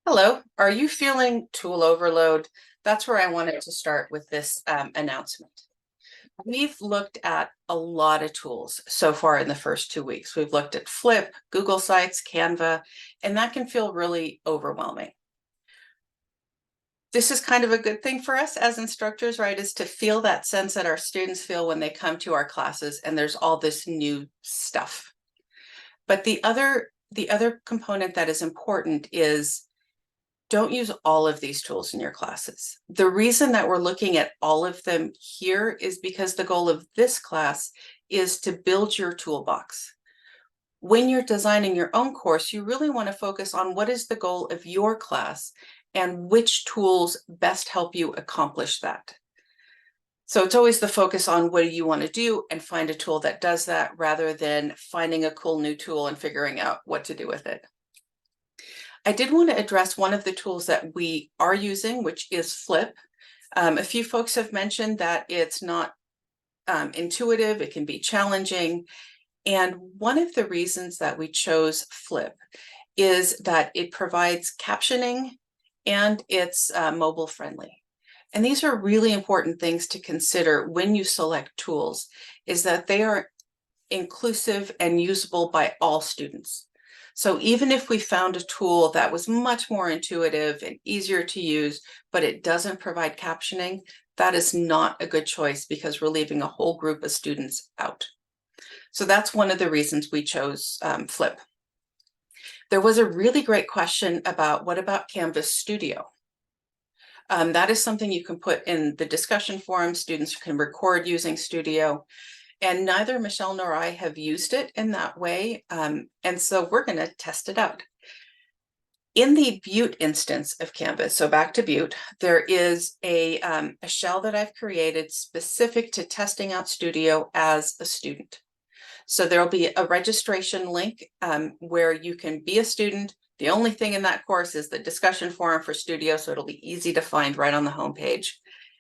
Hello, are you feeling tool overload? That's where I wanted to start with this announcement. We've looked at a lot of tools so far in the first 2 weeks. We've looked at Flip, Google Sites, Canva, and that can feel really overwhelming. This is kind of a good thing for us as instructors, right? Is to feel that sense that our students feel when they come to our classes and there's all this new stuff. But the other component that is important is don't use all of these tools in your classes. The reason that we're looking at all of them here is because the goal of this class is to build your toolbox. When you're designing your own course, you really want to focus on what is the goal of your class and which tools best help you accomplish that. So it's always the focus on what do you want to do and find a tool that does that rather than finding a cool new tool and figuring out what to do with it. I did want to address one of the tools that we are using, which is Flip. A few folks have mentioned that it's not intuitive, it can be challenging. And one of the reasons that we chose Flip is that it provides captioning and it's mobile friendly. And these are really important things to consider when you select tools, is that they are inclusive and usable by all students. So even if we found a tool that was much more intuitive and easier to use, but it doesn't provide captioning, that is not a good choice because we're leaving a whole group of students out. So that's one of the reasons we chose Flip. There was a really great question about what about Canvas Studio? That is something you can put in the discussion forum. Students can record using Studio. And neither Michelle nor I have used it in that way. And so we're going to test it out. In the Butte instance of Canvas, so back to Butte, there is a shell that I've created specific to testing out Studio as a student. So there'll be a registration link where you can be a student. The only thing in that course is the discussion forum for Studio, so it'll be easy to find right on the homepage.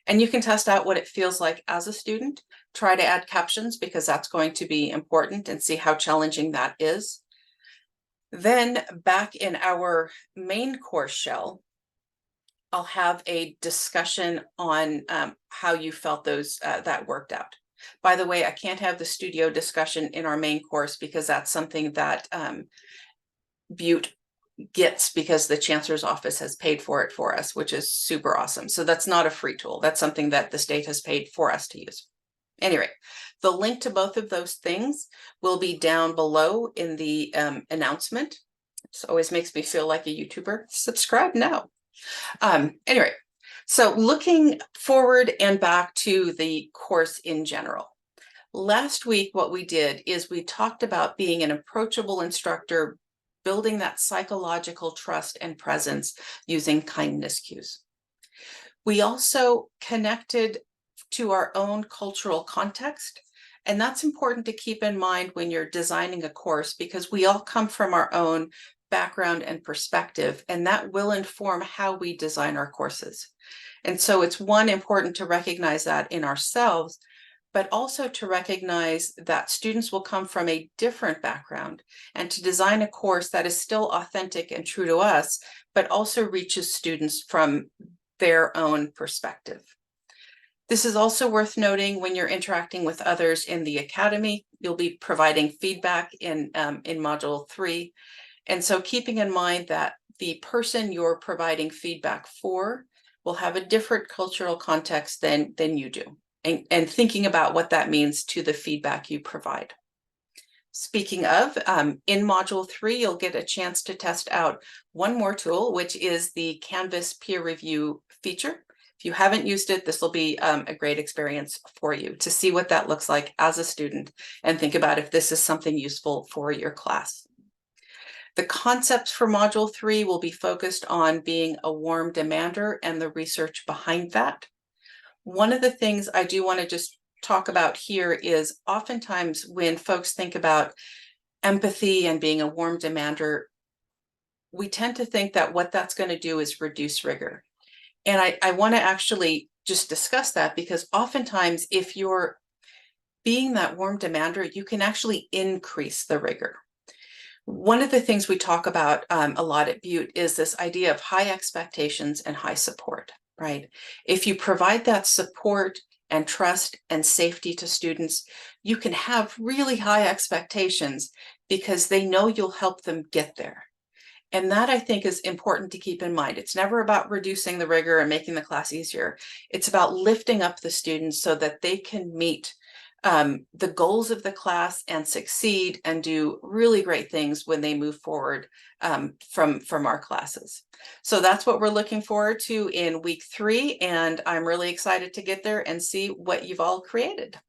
And you can test out what it feels like as a student. Try to add captions because that's going to be important and see how challenging that is. Then back in our main course shell, I'll have a discussion on how you felt that worked out. By the way, I can't have the Studio discussion in our main course because that's something that Butte gets because the chancellor's office has paid for it for us, which is super awesome. So that's not a free tool. That's something that the state has paid for us to use. Anyway, the link to both of those things will be down below in the announcement. This always makes me feel like a YouTuber. Subscribe now. Anyway, so looking forward and back to the course in general. Last week, what we did is we talked about being an approachable instructor, building that psychological trust and presence using kindness cues. We also connected to our own cultural context, and that's important to keep in mind when you're designing a course because we all come from our own background and perspective, and that will inform how we design our courses. And so it's important to recognize that in ourselves, but also to recognize that students will come from a different background and to design a course that is still authentic and true to us, but also reaches students from their own perspective. This is also worth noting when you're interacting with others in the academy. You'll be providing feedback in Module 3. And so keeping in mind that the person you're providing feedback for will have a different cultural context than you do. And thinking about what that means to the feedback you provide. Speaking of, in Module 3, you'll get a chance to test out one more tool, which is the Canvas peer review feature. If you haven't used it, this will be a great experience for you to see what that looks like as a student and think about if this is something useful for your class. The concepts for Module 3 will be focused on being a warm demander and the research behind that. One of the things I do want to just talk about here is oftentimes when folks think about empathy and being a warm demander, we tend to think that what that's going to do is reduce rigor. And I want to actually just discuss that because oftentimes if you're being that warm demander, you can actually increase the rigor. One of the things we talk about a lot at Butte is this idea of high expectations and high support, right? If you provide that support and trust and safety to students, you can have really high expectations because they know you'll help them get there. And that, I think, is important to keep in mind. It's never about reducing the rigor and making the class easier. It's about lifting up the students so that they can meet the goals of the class and succeed and do really great things when they move forward from our classes. So that's what we're looking forward to in week 3, and I'm really excited to get there and see what you've all created.